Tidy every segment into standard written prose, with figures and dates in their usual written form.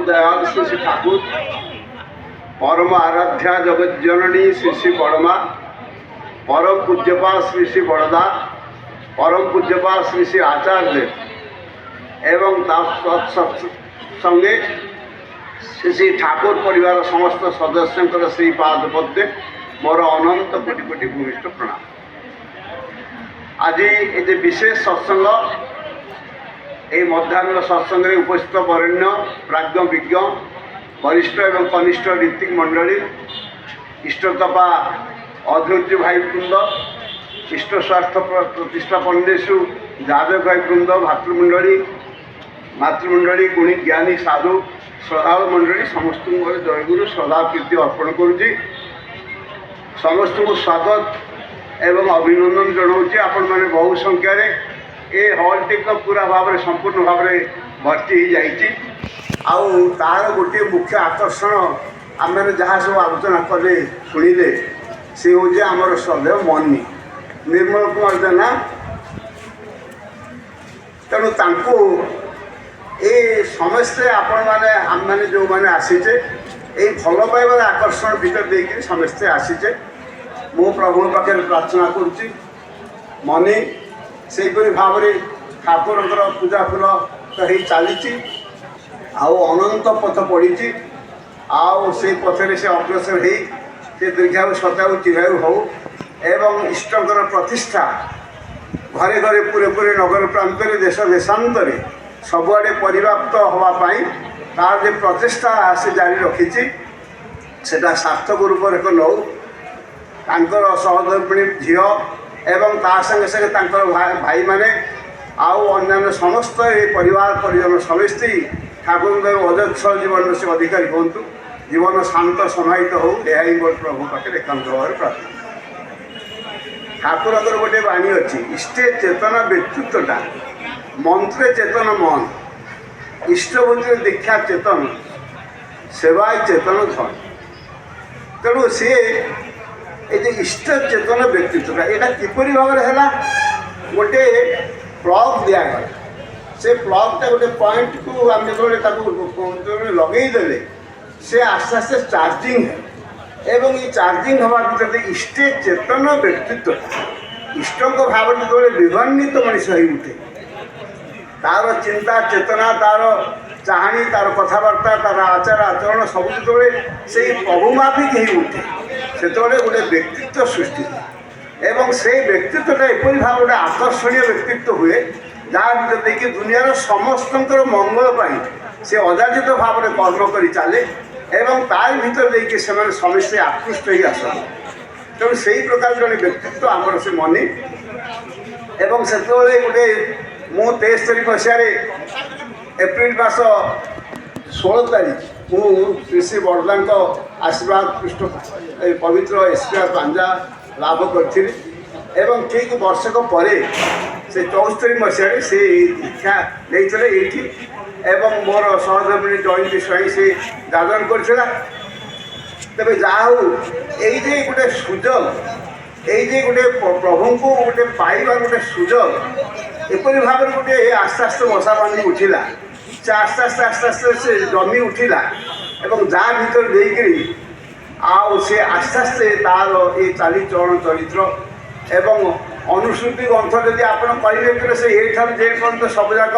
दयाल श्री श्री ठाकुर, परम आराध्या जगज्जननी श्री श्री बड़मा, परम पूज्यपा श्री श्री बड़दा, परम पूज्यपा श्री श्री आचार्य एवं संगे श्री श्री ठाकुर परिवार समस्त सदस्यों श्रीपाद पद्मे मोर अनंत कोटि कोटि भूमिष्ठ प्रणाम। आज ये विशेष सत्संग ये मध्याह्न सत्संग उपस्थित वरेण्य प्राज्ञ विज्ञ वरिष्ठ एवं कनिष्ठ ऋतिक मंडली इष्टतपा अधैर्य भाई वृंद इष्ट स्वार्थ प्रतिष्ठापन्नेषु जादव भाई वृंद मातृमंडली गुणी ज्ञानी साधु श्रद्धालु मंडली समस्त जयगुरु श्रद्धा कीर्ति अर्पण करुच्ची। समस्त को स्वागत एवं अभिनंदन जनाऊँगी। आपण मैंने बहु संख्यार ये हॉल टी तो पूरा भाव में संपूर्ण भाव में भर्ती हो जाइए। तार गोटे मुख्य आकर्षण आम मैंने जहाँ सब आलोचना कले शुणिले सी हूँ आमर श्रद्धेय मनी निर्मल कुमार जेना। तेणु तांको ये समस्ते आपण मैंने आम मैंने जो मैंने आसीचे ये भल पाइबार आकर्षण भीतर देकर समस्ते आसीचे। मु प्रभु पाखे प्रार्थना करुच्ची मनी से भाव में ठाकुर पूजा फूल तो हो चली अनंत पथ पड़ी से पथरे से अग्रसर हो दीर्घायु शतायु चिरायु हो एवं इष्टर प्रतिष्ठा घरे घरे पूरे पूरे नगर प्रांत देश देशांतर सबुआड़े परिव्याप्त होगापाई तार जो प्रचेषा से जारी रखी सेटा सार्थक रूप एक नौ तांकर सहधर्मिणी झील एवं ता संगे संगे तांकर भाई माने आउ अन्य समस्त ये परिवार परिजन समस्ती ठाकुर अजस्र जीवन से अधिकारी हूँ जीवन शांत समाहित हो यह मोर प्रभु पाखे एकांत भाव प्रार्थना। ठाकुर गोटे बाणी अच्छी इष्टे चेतना व्यक्तित्वटा मंत्रे चेतन मन इष्टबुद्धि दीक्षा चेतन सेवाय चेतन धन। तेणु सी ये इष्ट चेतन व्यक्तित्वटा यहाँ किपरि भाव में है गोटे प्लग दिगला से प्लगटा गोटे पॉइंट को आम जो लगेदे से आस्ते आस्ते चार्जिंग है एवं ये चार्जिंग हवा भर इष्टे चेतन व्यक्तित्वटा इष्ट भाव जो विभान्वित मनीष हो उठे तार चिंता चेतना तार चाहाणी तार कथबार्ता तार आचार आचरण सब जो से प्रभुमाफिक हो उठे से गोटे व्यक्तित्व सृष्टि एवं से व्यक्तित्वटा एपरी भाव गोटे आकर्षणीय व्यक्तित्व हुए जहाँ भर देखिए दुनिया समस्त मंगल से अजाचित भाव में कर्म कर चले एवं तार भीतर देखिए से समस्ते आकृष्ट ही आस तेणु से ही प्रकार जन व्यक्तित्व आमर से मनी एवं से गोटे मु 73 मसीह एप्रिल मास 16 तारीख मु श्री श्री बड़दा आशीर्वाद पृष्ठ पवित्र एसपीआर पांजा लाभ करी एवं ठीक वर्षक पर से 74 मसीह से दीक्षा नहीं ये एवं मोर सहधर्मिणी जयंती स्वाई से दादन कर तेज जहाँ ये गोटे सुजोग ये गोटे प्रभु को गोटे पाइबार गोटे सुजोग एपरी भाव में गोटे आस्ते आस्ते मशा बांधी उठिला से आस्ते आस्ते आस्ते आस्ते से जमी उठिला एवं जहाँ भीतर देकरी से आस्ते आस्ते तार ये चालीचरण चरित्र एवं अनुश्रुति ग्रंथ जदि आप कहे से ये पर्यटन सबजाक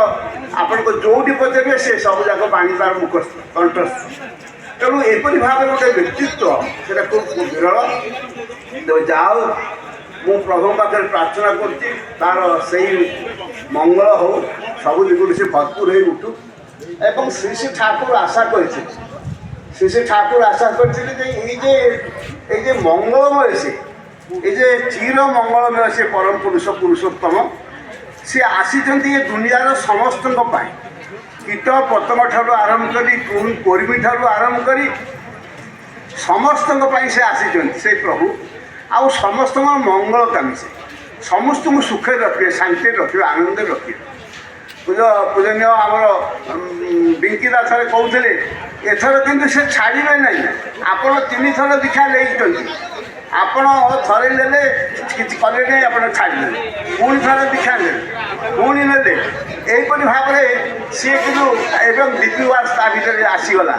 आपण को जोटी पचारे से सबजाक पानी तार मुख कंठस्थ। तेणु एपरी भाव में गोटे व्यक्तित्व से खूब विरल जाओ मु प्रभु पाखे प्रार्थना करती तार से मंगल हो सब दिगुड़ से भरपूर हो उठू एवं श्री श्री ठाकुर आशा कर श्री श्री ठाकुर आशा करते मंगलमय से ये चिर मंगलमय से परम पुरुष पुरुषोत्तम सी आसी दुनियार समस्त कीट पतंग ठार आरंभ करी कर्मी ठार आरंभ करी समस्त से आसी से प्रभु आउ समस्त मंगल कामी से समस्त को सुखे रखिए शांति रखिए आनंद रखिए। पूजनीय आमर बिंकीदा थे कहते एथर किंतु से छाड़े ना आपण 3 थर दीक्षा लेकिन आपण थे ने कि कले नहीं आप छाड़े पुणी थे दीक्षा ने पुणी ने এইপରି ଭାବରେ ସିଏ କିନ୍ତୁ ଏବଂ ଡିପି ୱାର୍ସ ତା ଭିତରେ ଆସିଗଲା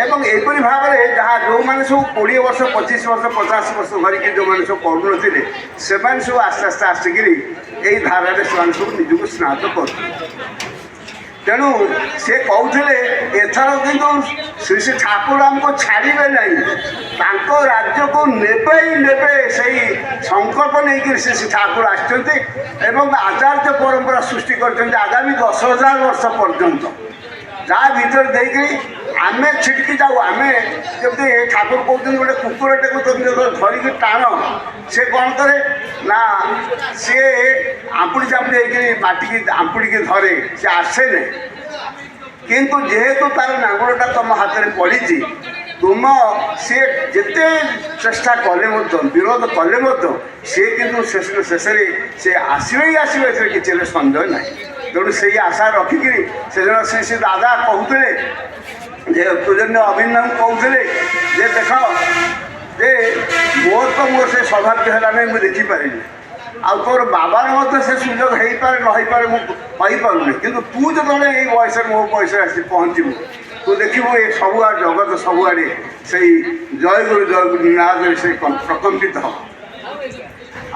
ଏବଂ ଏହିପରି ଭାବରେ ଯାହା ଯେଉଁମାନେ ସବୁ 20 ବର୍ଷ 25 ବର୍ଷ 50 ବର୍ଷ ଧରିକି ଯେଉଁମାନେ ସବୁ କରୁନଥିଲେ ସେମାନେ ସବୁ ଆସ୍ତେ ଆସ୍ତେ ଆସିକିରି ଏଇ ଧାରାରେ ସେମାନେ ସବୁ ନିଜକୁ ସ୍ନାତ କରୁଥିଲେ। ତେଣୁ ସେ କହୁଥିଲେ ଏଥର କିନ୍ତୁ ଶ୍ରୀ ଶ୍ରୀ ଠାକୁର ଆମକୁ ଛାଡ଼ିବେ ନାହିଁ, ତାଙ୍କ ରାଜ୍ୟକୁ ନେବେ ହିଁ ନେବେ, ସେଇ ସଂକଳ୍ପ ନେଇକି ଶ୍ରୀ ଶ୍ରୀ ଠାକୁର ଆସିଛନ୍ତି ଏବଂ ଆଚାର୍ଯ୍ୟ ପରମ୍ପରା ସୃଷ୍ଟି କରିଛନ୍ତି ଆଗାମୀ 10,000 ବର୍ଷ ପର୍ଯ୍ୟନ୍ତ। ଯାହା ଭିତରେ ଦେଇକି ଆମେ ଛିଟକି ଯାଉ, ଆମେ ଯେମିତି ଠାକୁର କହୁଛନ୍ତି ଗୋଟେ କୁକୁରଟାକୁ ତମେ ଧରିକି ଟାଣ, ସେ କ'ଣ କରେ ନା ସିଏ ଆମ୍ପୁଡ଼ି ଚାମ୍ପୁଡ଼ି ହେଇକିରି ମାଟିକି ଆମ୍ପୁଡ଼ିକି ଧରେ, ସେ ଆସେନି। କିନ୍ତୁ ଯେହେତୁ ତାର ନାଙ୍ଗୁଳଟା ତମ ହାତରେ ପଡ଼ିଛି, ତୁମ ସିଏ ଯେତେ ଚେଷ୍ଟା କଲେ ମଧ୍ୟ ବିରୋଧ କଲେ ମଧ୍ୟ ସିଏ କିନ୍ତୁ ଶେଷରେ ସେ ଆସିବେ ହିଁ ଆସିବେ, ଏଥିରେ କିଛି ହେଲେ ସନ୍ଦେହ ନାହିଁ। ତେଣୁ ସେଇ ଆଶା ରଖିକିରି ସେଦିନ ଶ୍ରୀ ଦାଦା କହୁଥିଲେ ଯେ ପୂଜନୀୟ ଅଭିନନ୍ଦନ କହୁଥିଲେ ଯେ ଦେଖ ଯେ ମୋର ତ ମୋର ସେ ସୌଭାଗ୍ୟ ହେଲା ନାହିଁ, ମୁଁ ଦେଖିପାରିନି, ଆଉ ତୋର ବାବାର ମଧ୍ୟ ସେ ସୁଯୋଗ ହେଇପାରେ ନ ହେଇପାରେ ମୁଁ କହିପାରୁନି, କିନ୍ତୁ ତୁ ଯେତେବେଳେ ଏଇ ବୟସରେ ମୋ ବୟସରେ ଆସି ପହଞ୍ଚିବୁ ତୁ ଦେଖିବୁ ଏ ସବୁଆଡ଼େ ଜଗତ ସବୁଆଡ଼େ ସେଇ ଜୟଗୁରୁ ନାଦରେ ସେ ପ୍ରକମ୍ପିତ ହେବ।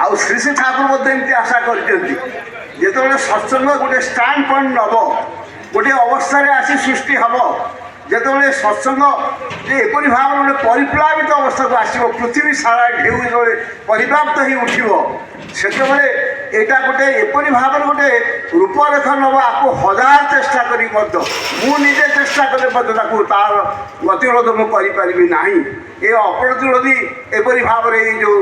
ଆଉ ଶ୍ରୀ ଶ୍ରୀ ଠାକୁର ମଧ୍ୟ ଏମିତି ଆଶା କରିଛନ୍ତି ଯେତେବେଳେ ସତ୍ସଙ୍ଗ ଗୋଟେ ଷ୍ଟାଣ୍ଡ ପଏଣ୍ଟ ନେବ, ଗୋଟିଏ ଅବସ୍ଥାରେ ଆସି ସୃଷ୍ଟି ହେବ, ଯେତେବେଳେ ସତ୍ସଙ୍ଗ ଯେ ଏପରି ଭାବରେ ଗୋଟେ ପରିପ୍ଲାବିତ ଅବସ୍ଥାକୁ ଆସିବ, ପୃଥିବୀ ସାରା ଢେଉ ଯେତେବେଳେ ପରିବ୍ୟାପ୍ତ ହେଇ ଉଠିବ, ସେତେବେଳେ ଏଇଟା ଗୋଟେ ଏପରି ଭାବରେ ଗୋଟେ ରୂପରେଖ ନେବ, ଆକୁ 1000 ଚେଷ୍ଟା କରି ମଧ୍ୟ ମୁଁ ନିଜେ ଚେଷ୍ଟା କଲେ ମଧ୍ୟ ତାକୁ ତାର ଗତିରୋଧ ମୁଁ କରିପାରିବି ନାହିଁ। ଏ ଅପ୍ରତିରୋଧୀ ଏପରି ଭାବରେ ଏଇ ଯେଉଁ